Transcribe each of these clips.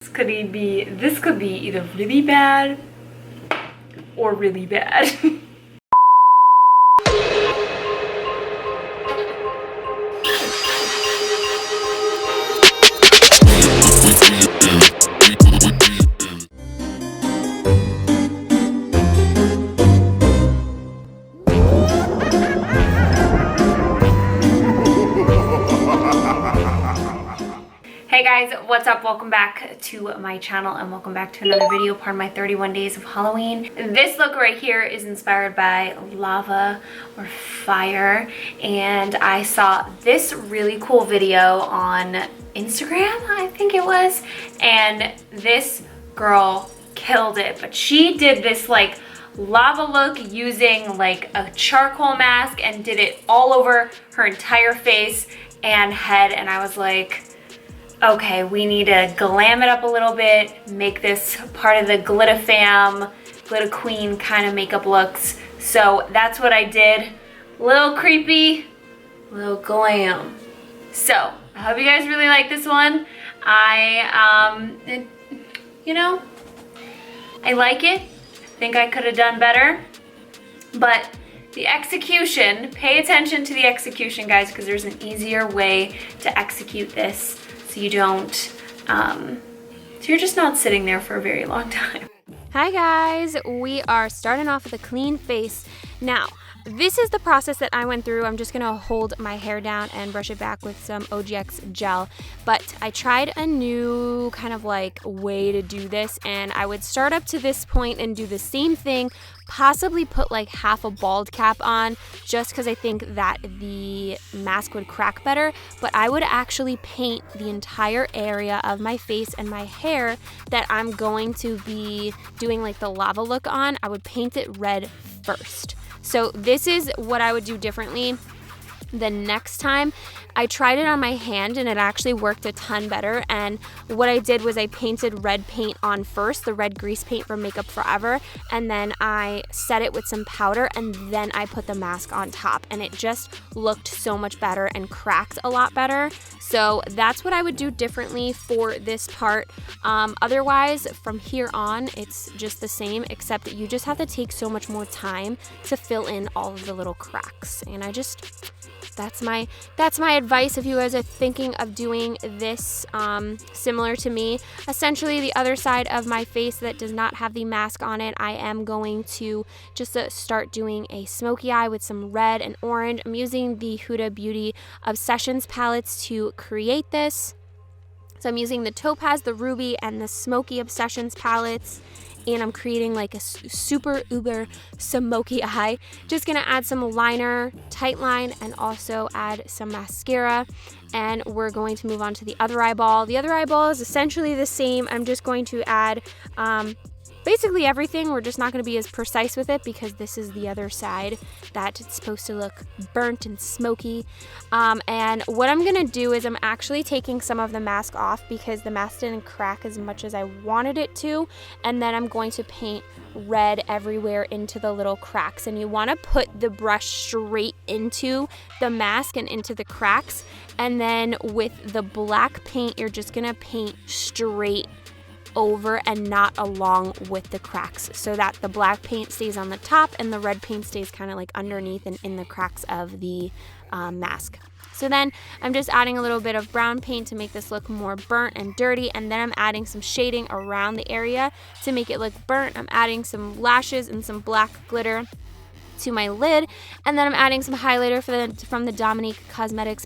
This could be either really bad or really bad. Hey guys, what's up? Welcome back to my channel and welcome back to another video, part of my 31 days of Halloween. This look right here is inspired by lava or fire, and I saw this really cool video on Instagram, I think it was, and this girl killed it. But she did this like lava look using like a charcoal mask and did it all over her entire face and head, and I was like, okay, we need to glam it up a little bit, make this part of the GLITTAHFAM, Glitter Queen kind of makeup looks. So that's what I did. A little creepy, a little glam. So I hope you guys really like this one. You know, I like it. I think I could have done better, but the execution, pay attention to the execution, guys, because there's an easier way to execute this. So you don't, so you're just not sitting there for a very long time. Hi guys, we are starting off with a clean face. Now, this is the process that I went through. I'm just gonna hold my hair down and brush it back with some OGX gel. But I tried a new kind of like way to do this, and I would start up to this point and do the same thing, possibly put like half a bald cap on just because I think that the mask would crack better. But I would actually paint the entire area of my face and my hair that I'm going to be doing like the lava look on. I would paint it red first. So this is what I would do differently the next time. I tried it on my hand and it actually worked a ton better, and what I did was I painted red paint on first, the red grease paint from Makeup Forever, and then I set it with some powder and then I put the mask on top, and it just looked so much better and cracked a lot better. So that's what I would do differently for this part. Otherwise, from here on, it's just the same, except that you just have to take so much more time to fill in all of the little cracks. And that's my advice if you guys are thinking of doing this similar to me. Essentially, the other side of my face that does not have the mask on it, I am going to just start doing a smoky eye with some red and orange. I'm using the Huda Beauty Obsessions palettes to create this. So I'm using the Topaz, the Ruby, and the Smoky Obsessions palettes, and I'm creating like a super uber smoky eye. Just gonna add some liner, tight line, and also add some mascara. And we're going to move on to the other eyeball. The other eyeball is essentially the same. I'm just going to add basically everything. We're just not going to be as precise with it because this is the other side that it's supposed to look burnt and smoky. And what I'm going to do is I'm actually taking some of the mask off because the mask didn't crack as much as I wanted it to. And then I'm going to paint red everywhere into the little cracks. And you want to put the brush straight into the mask and into the cracks. And then with the black paint, you're just going to paint straight over and not along with the cracks, so that the black paint stays on the top and the red paint stays kind of like underneath and in the cracks of the mask. So then I'm just adding a little bit of brown paint to make this look more burnt and dirty, and then I'm adding some shading around the area to make it look burnt. I'm adding some lashes and some black glitter to my lid, and then I'm adding some highlighter from the Dominique Cosmetics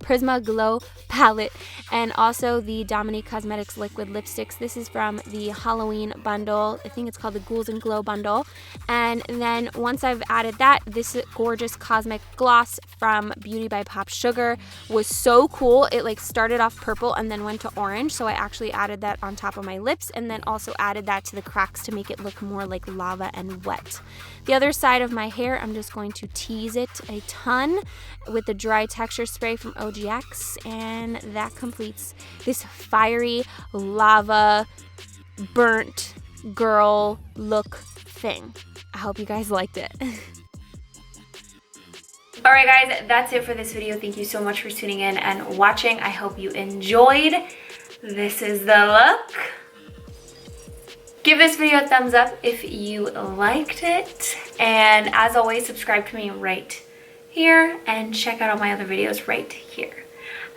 Prisma Glow palette, and also the Dominique Cosmetics liquid lipsticks. This is from the Halloween bundle. I think it's called the Ghouls and Glow bundle. And then once I've added that, this gorgeous cosmic gloss from Beauty by Pop Sugar was so cool. It like started off purple and then went to orange, so I actually added that on top of my lips and then also added that to the cracks to make it look more like lava and wet. The other side of my hair, I'm just going to tease it a ton with the dry texture spray from OGX, and that completes this fiery lava burnt girl look thing. I hope you guys liked it. Alright guys, that's it for this video. Thank you so much for tuning in and watching. I hope you enjoyed. this is the look. Give this video a thumbs up if you liked it. And as always, subscribe to me right here and check out all my other videos right here.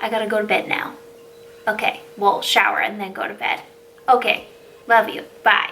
I gotta go to bed now. Okay, well, shower and then go to bed. Okay, love you. Bye.